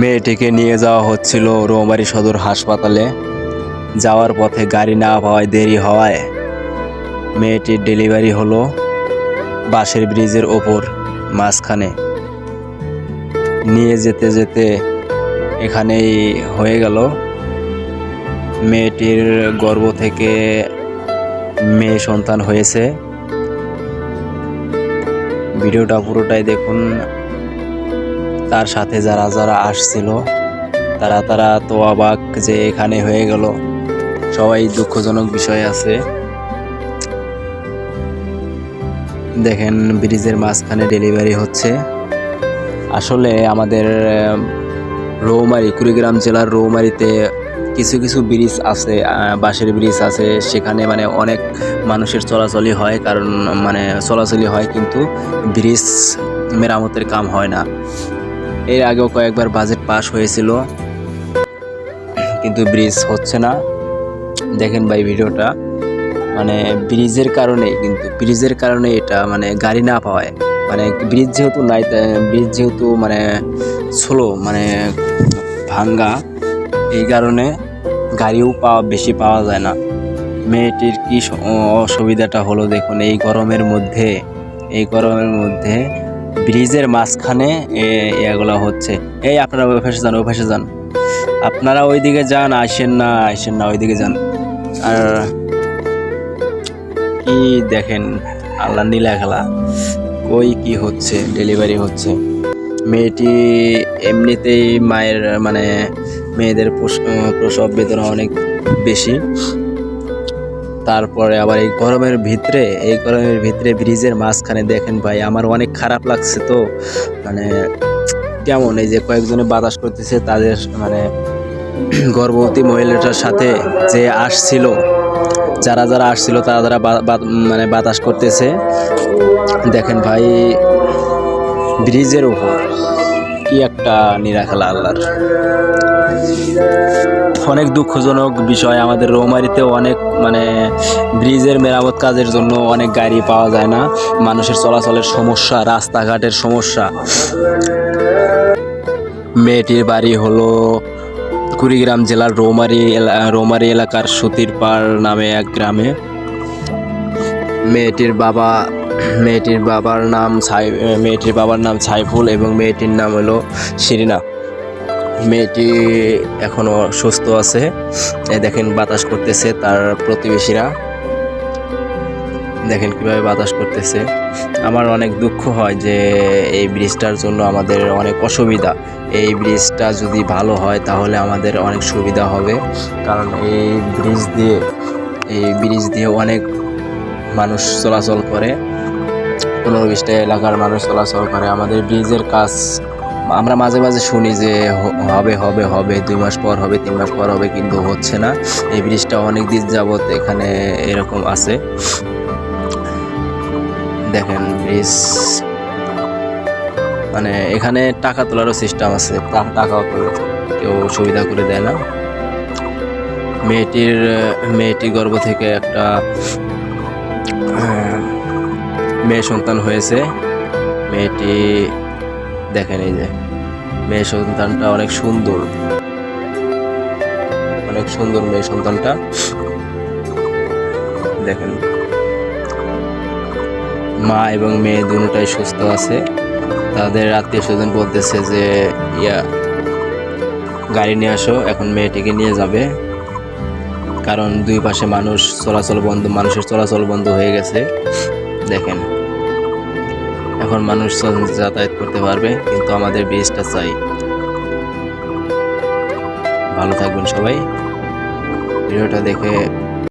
মেয়েটিকে নিয়ে যাওয়া হচ্ছিল রৌমারী সদর হাসপাতালে। যাওয়ার পথে গাড়ি না পাওয়ায় দেরি হওয়ায় মেয়েটির ডেলিভারি হলো বাঁশের ব্রিজের ওপর মাঝখানে। নিয়ে যেতে যেতে এখানেই হয়ে গেল। মেয়েটির গর্ভ থেকে মেয়ে সন্তান হয়েছে। ভিডিওটা পুরোটাই দেখুন। তার সাথে যারা যারা আসছিল তারা তো অবাক যে এখানে হয়ে গেল। সবাই দুঃখজনক বিষয় আছে। দেখেন ব্রিজের মাঝখানে ডেলিভারি হচ্ছে। আসলে আমাদের রৌমারী, কুড়িগ্রাম জেলার রৌমারীতে কিছু কিছু ব্রিজ আছে, বাঁশের ব্রিজ আছে, সেখানে মানে অনেক মানুষের চলাচলই হয়, কারণ মানে চলাচলই হয়, কিন্তু ব্রিজ মেরামতের কাম হয় না। এর আগেও কয়েকবার বাজেট পাস হয়েছিল, কিন্তু ব্রিজ হচ্ছে না। দেখেন ভাই ভিডিওটা, মানে ব্রিজের কারণে এটা মানে গাড়ি না পাওয়ায়, মানে ব্রিজ যেহেতু নাই, ব্রিজ যেহেতু মানে স্লো, মানে ভাঙ্গা, এই কারণে গাড়িও বেশি পাওয়া যায় না। মেয়েটির কি অসুবিধাটা হলো দেখুন। এই গরমের মধ্যে ব্রিজের মাঝখানে এগুলো হচ্ছে। এই আপনারা ওই পাশে যান, আপনারা ওইদিকে যান, আসেন না ওইদিকে যান। আর কি দেখেন, আল্লাহ নীলা খেলা। কই কি হচ্ছে, ডেলিভারি হচ্ছে। মেয়েটি এমনিতেই মায়ের মানে মেয়েদের প্রসব বেদনা অনেক বেশি, তারপরে আবার এই গরমের ভিতরে ব্রিজের মাঝখানে দেখেন ভাই, আমার অনেক খারাপ লাগছে। তো মানে কেমন, এই যে কয়েকজনে বাতাস করতেছে, তাদের মানে গর্ভবতী মহিলাটার সাথে যে আসছিল, যারা আসছিল তারা মানে বাতাস করতেছে। দেখেন ভাই, ব্রিজের উপর কি একটা নিরাখেলা আল্লাহর। অনেক দুঃখজনক বিষয়। আমাদের রৌমারীতে অনেক মানে ব্রিজের মেরামত কাজের জন্য অনেক গাড়ি পাওয়া যায় না, মানুষের চলাচলের সমস্যা, রাস্তাঘাটের সমস্যা। মেয়েটির বাড়ি হলো কুড়িগ্রাম জেলার রৌমারী এলাকার সুতিরপাড় নামে এক গ্রামে। মেয়েটির বাবার নাম সাইফুল এবং মেয়েটির নাম হলো শিরিনা। মেয়েটি এখনো সুস্থ আছে। দেখেন বাতাস করতেছে তার প্রতিবেশীরা, দেখেন কিভাবে বাতাস করতেছে। আমার অনেক দুঃখ হয় যে এই ব্রিজটার জন্য আমাদের অনেক অসুবিধা। এই ব্রিজটা যদি ভালো হয় তাহলে আমাদের অনেক সুবিধা হবে, কারণ এই ব্রিজ দিয়ে অনেক মানুষ চলাচল করে, 15-20টা এলাকার মানুষ চলাচল করে। আমাদের ব্রিজের কাজ আমরা মাঝে মাঝে শুনি যে হবে 2 মাস পর হবে, 3 মাস পর হবে, কিন্তু হচ্ছে না। এই ব্রিজটা অনেক দিন যাবত এখানে এরকম আছে। দেখেন ব্রিজ, মানে এখানে টাকা তোলারও সিস্টেম আছে, টাকাও তোলে, কেউ সুবিধা করে দেয় না। মেয়েটির গর্ভ থেকে একটা মেয়ে সন্তান হয়েছে। মেয়েটি দেখেন, এই যে মেয়ে সন্তানটা অনেক সুন্দর মেয়ে সন্তানটা। দেখেন মা এবং মেয়ে দুটোটাই সুস্থ আছে। তাদের আত্মীয় স্বজন বলতেছে যে গাড়ি নিয়ে আসো, এখন মেয়েটিকে নিয়ে যাবে, কারণ দুই পাশে মানুষের চলাচল বন্ধ হয়ে গেছে। দেখেন এখন মানুষ যাতায়াত করতে পারবে, কিন্তু আমাদের ব্রিজটা চাই। ভালো থাকবেন সবাই। ভিডিওটা দেখে